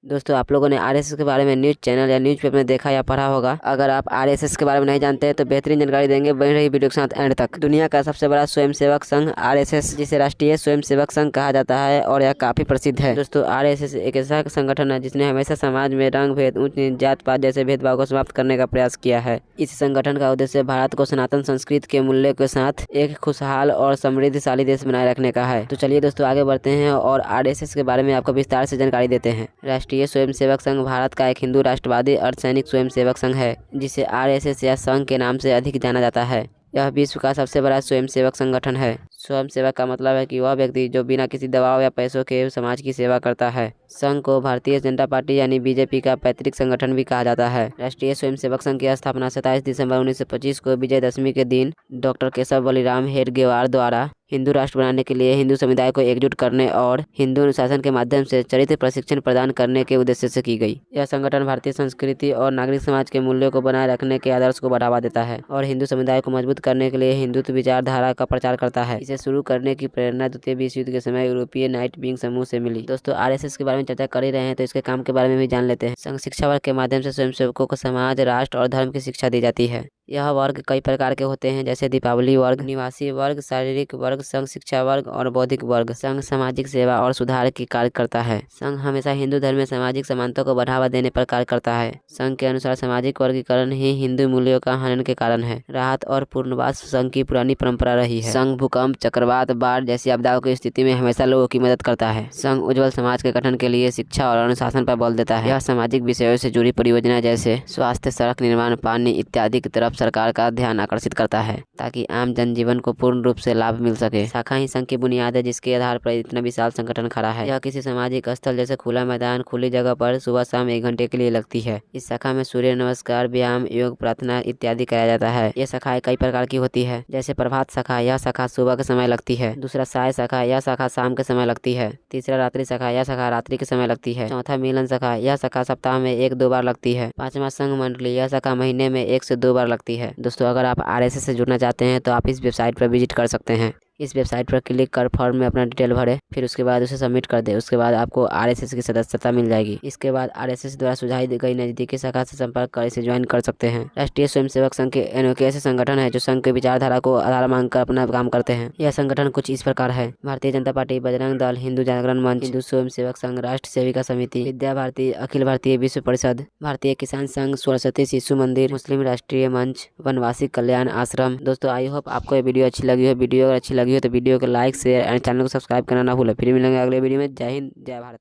दोस्तों आप लोगों ने आरएसएस के बारे में न्यूज़ चैनल या न्यूज़ पेपर में देखा या पढ़ा होगा। अगर आप आरएसएस के बारे में नहीं जानते हैं तो बेहतरीन जानकारी देंगे, बनी रही वीडियो के साथ एंड तक। दुनिया का सबसे बड़ा स्वयंसेवक संघ आरएसएस, जिसे राष्ट्रीय स्वयंसेवक संघ कहा जाता है और यह काफी प्रसिद्ध है। दोस्तों आरएसएस एक ऐसा संगठन है जिसने हमेशा समाज में रंग भेद, ऊंच नीच, जात पात जैसे भेदभाव को समाप्त करने का प्रयास किया है। इस संगठन का उद्देश्य भारत को सनातन संस्कृति के मूल्य के साथ एक खुशहाल और समृद्धशाली देश बनाए रखने का है। तो चलिए दोस्तों आगे बढ़ते हैं और आरएसएस के बारे में आपको विस्तार से जानकारी देते हैं। राष्ट्रीय स्वयंसेवक संघ भारत का एक हिंदू राष्ट्रवादी अर्धसैनिक स्वयंसेवक संघ है, जिसे आरएसएस या संघ के नाम से अधिक जाना जाता है। यह विश्व का सबसे बड़ा स्वयंसेवक संगठन है। स्वयंसेवक का मतलब है कि वह व्यक्ति जो बिना किसी दबाव या पैसों के समाज की सेवा करता है। संघ को भारतीय जनता पार्टी यानी बीजेपी का पैतृक संगठन भी कहा जाता है। राष्ट्रीय स्वयंसेवक संघ की स्थापना 27 दिसंबर 1925 को विजयदशमी के दिन डॉक्टर केशव बलिराम हेडगेवार द्वारा हिंदू राष्ट्र बनाने के लिए हिंदू समुदाय को एकजुट करने और हिंदू अनुशासन के माध्यम से चरित्र प्रशिक्षण प्रदान करने के उद्देश्य से की गई। यह संगठन भारतीय संस्कृति और नागरिक समाज के मूल्यों को बनाए रखने के आदर्श को बढ़ावा देता है और हिंदू समुदाय को मजबूत करने के लिए हिंदुत्व विचारधारा का प्रचार करता है। इसे शुरू करने की प्रेरणा द्वितीय विश्व युद्ध के समय यूरोपीय नाइट विंग समूह से मिली। दोस्तों आरएसएस के बारे में चर्चा कर ही रहे हैं तो इसके काम के बारे में भी जान लेते हैं। संघ शिक्षा वर्ग के माध्यम से स्वयंसेवकों को समाज, राष्ट्र और धर्म की शिक्षा दी जाती है। यह वर्ग कई प्रकार के होते हैं, जैसे दीपावली वर्ग, निवासी वर्ग, शारीरिक वर्ग, संघ शिक्षा वर्ग और बौद्धिक वर्ग। संघ सामाजिक सेवा और सुधार की कार्य करता है। संघ हमेशा हिंदू धर्म में सामाजिक समानता को बढ़ावा देने पर कार्य करता है। संघ के अनुसार सामाजिक वर्गीकरण ही हिंदू मूल्यों का हनन के कारण है। राहत और पुनर्वास संघ की पुरानी परंपरा रही है। संघ भूकंप, चक्रवात, बाढ़ जैसी आपदाओं की स्थिति में हमेशा लोगों की मदद करता है। संघ उज्जवल समाज के गठन के लिए शिक्षा और अनुशासन पर बल देता है। यह सामाजिक विषयों से जुड़ी परियोजना जैसे स्वास्थ्य, सड़क निर्माण, पानी इत्यादि की तरफ सरकार का ध्यान आकर्षित करता है ताकि आम जनजीवन को पूर्ण रूप से लाभ मिल सके। शाखा ही संघ की बुनियाद है, जिसके आधार पर इतना विशाल संगठन खड़ा है। यह किसी सामाजिक स्थल जैसे खुला मैदान, खुली जगह पर सुबह शाम 1 घंटे के लिए लगती है। इस शाखा में सूर्य नमस्कार, व्यायाम, योग, प्रार्थना इत्यादि कराया जाता है। यह शाखाएं कई प्रकार की होती है, जैसे प्रभात शाखा, यह शाखा सुबह के समय लगती है। दूसरा साय शाखा, यह शाखा शाम के समय लगती है। तीसरा रात्रि शाखा, यह शाखा रात्रि के समय लगती है। चौथा मिलन शाखा, यह शाखा सप्ताह में 1-2 बार लगती है। 5वां संघ मंडली, यह शाखा महीने में 1 से 2 बार लगती है। दोस्तों अगर आप आरएसएस से जुड़ना चाहते हैं तो आप इस वेबसाइट पर विजिट कर सकते हैं। इस वेबसाइट पर क्लिक कर फॉर्म में अपना डिटेल भरें, फिर उसके बाद उसे सबमिट कर दें। उसके बाद आपको आरएसएस की सदस्यता मिल जाएगी। इसके बाद आरएसएस द्वारा सुझाई गई नजदीकी शाखा से संपर्क कर इसे ज्वाइन कर सकते हैं। राष्ट्रीय स्वयंसेवक संघ के अनोखे ऐसे संगठन है जो संघ की विचारधारा को आधार मानकर अपना काम करते हैं। यह संगठन कुछ इस प्रकार है: भारतीय जनता पार्टी, बजरंग दल, हिंदू जागरण मंच, हिंदू स्वयंसेवक संघ, राष्ट्र सेविका समिति, विद्या भारती, अखिल भारतीय विश्व परिषद, भारतीय किसान संघ, सरस्वती शिशु मंदिर, मुस्लिम राष्ट्रीय मंच, वनवासी कल्याण आश्रम। दोस्तों आई होप आपको ये वीडियो अच्छी लगी हो। वीडियो अगर अच्छी लगी हो तो वीडियो को लाइक, शेयर एंड चैनल को सब्सक्राइब करना ना भूलें। फिर मिलेंगे अगले वीडियो में। जय हिंद, जय भारत।